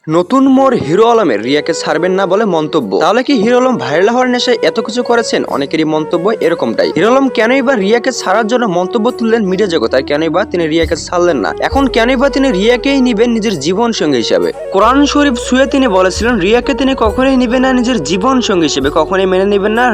নতুন মোড় হিরো আলমের রিয়াকে ছাড়বেন না বলে মন্তব্য। তাহলে কি হিরো আলম ভাইরাল হওয়ার নেশায় এত কিছু করেছেন? অনেকেরই মন্তব্য এরকমটাই। হিরো আলম কেনই বা রিয়াকে ছাড়ার জন্য মন্তব্য তুললেন মিডিয়া জগতে, কেনই বা তিনি রিয়াকে ছাড়লেন না? এখন কেনই বা তিনি রিয়াকেই নিবেন নিজের জীবন সঙ্গী হিসাবে? কোরআন শরীফ ছুঁয়ে তিনি বলেছিলেন রিয়াকে তিনি কখনোই নিবেন না নিজের জীবন সঙ্গী হিসেবে, কখনোই মেনে নেবেন না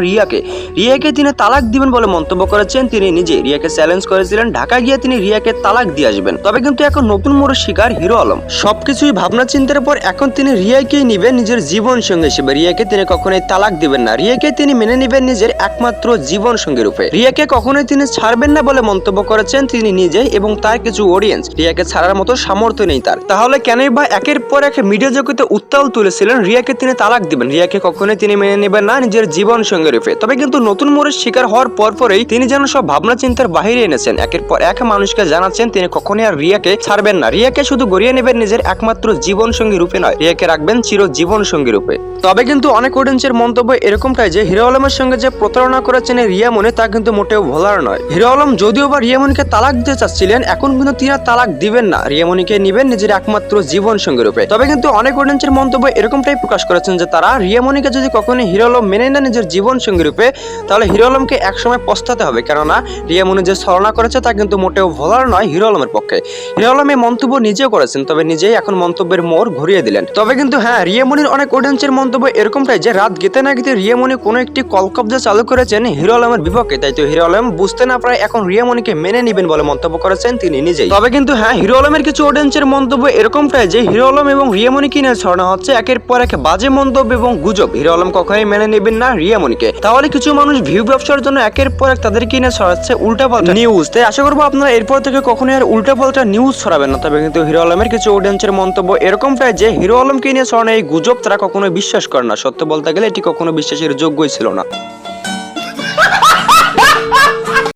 রিয়াকে তিনি তালাক দিবেন বলে মন্তব্য করেছেন। তিনি নিজে রিয়াকে চ্যালেঞ্জ করেছিলেন ঢাকা গিয়ে তিনি রিয়াকে তালাক দিয়ে আসবেন। তবে কিন্তু এখন নতুন মোড়ের শিকার হিরো আলম। সবকিছুই ভাবনা চিন্তার পর এখন তিনি রিয়াকেই নিবেন নিজের জীবন সঙ্গী হিসেবে। রিয়াকে তিনি কখনোই তালাক দিবেন না, রিয়াকে তিনি মেনে নেবেন নিজের একমাত্র জীবন সঙ্গী রূপে। রিয়াকে কখনোই তিনি ছাড়বেন না বলে মন্তব্য করেছেন তিনি নিজে এবং তার কিছু অডিয়েন্স। রিয়াকে ছাড়ার মতো সামর্থ্য নেই তার। তাহলে কেনই বা একের পর এক মিডিয়া জগতে উত্তাল তুলেছিলেন রিয়াকে তিনি তালাক দিবেন, রিয়াকে কখনোই তিনি মেনে নেবেন না নিজের জীবন সঙ্গী রূপে? তবে কিন্তু নতুন মোড়ের শিকার হওয়ার পরপরই তিনি যেন সব ভাবনা চিন্তার বাহিরে এনেছেন। একের পর এক মানুষকে জানাচ্ছেন তিনি কখনোই আর রিয়াকে ছাড়বেন না, রিয়াকে শুধু গড়িয়ে নেবেন নিজের একমাত্র জীবন সঙ্গী রূপে নয়, রিয়াকে রাখবেন চিরজীবন সঙ্গী রূপে। তবে কিন্তু অনেক অডিয়েন্সের মন্তব্য এরকমটাই যে হিরো আলমের সঙ্গে যে প্রতারণা করেছেন রিয়া মনি, তা কিন্তু মোটেও ভোলার নয়। হিরো আলম যদিও বা রিয়া মনিকে তালাক দিতে চাচ্ছিলেন, এখন কিন্তু তিনি তালাক দিবেন না, রিয়া মনিকে নিবেন নিজের একমাত্র জীবন সঙ্গী রূপে। তবে কিন্তু অনেক অডিয়েন্সের মন্তব্য এরকমটাই প্রকাশ করেছেন যে তারা রিয়া মনিকে যদি কখনোই হিরো আলম মেনে নেন নিজের জীবন সঙ্গী রূপে, তাহলে হিরো আলমকে একসময় পস্তাতে হবে। কেননা রিয়া মনি যে ছলনা করেছে তা কিন্তু মোটেও ভোলার নয় হিরো আলমের পক্ষে। হিরো আলম এই মন্তব্য নিজেও করেছেন, তবে নিজেই এখন মন্তব্যের মোড় ঘুরিয়ে দিলেন। তবে কিন্তু হ্যাঁ, রিয়া মনির অনেক অডিয়েন্সের মন্তব্য এরকমটাই যে রাত গেতে না গেতে রিয়া মনি কোনো একটি কলকব্জা চালু করেছেন হিরো আলমের বিপক্ষে। তাই তো হিরো আলম বুঝতে না পারে এখন রিয়া মনিকে মেনে নেবেন বলে মন্তব্য করেছেন তিনি নিজেই। তবে কিন্তু হ্যাঁ, হিরো আলমের কিছু অডিয়েন্সের মন্তব্য এরকমটাই যে হিরো আলম এবং রিয়া মনিকে নিয়ে ছড়ানো হচ্ছে একের পর এক বাজে মন্তব্য এবং গুজব। হিরো আলম কখনোই মেনে নেবেন না রিয়া মনিকে। তাহলে কিছু মানুষ ভিউ ব্যবসার জন্য একের পর এক তাদেরকে নিয়ে ছড়াচ্ছে উল্টাপাল্টা নিউজ। তাই আশা করবো আপনারা এরপর থেকে কখনোই আর উল্টাপাল্টা নিউজ ছড়াবেন না। তবে কিন্তু হিরো আলমের কিছু অডিয়েন্সের মন্তব্য এরকমটাই যে হিরো আলমকে নিয়ে ছড়ানো এই গুজব তারা কখনোই বিশ্বাস করে না। সত্য বলতে গেলে এটি কখনো বিশ্বাসের যোগ্যই ছিল না।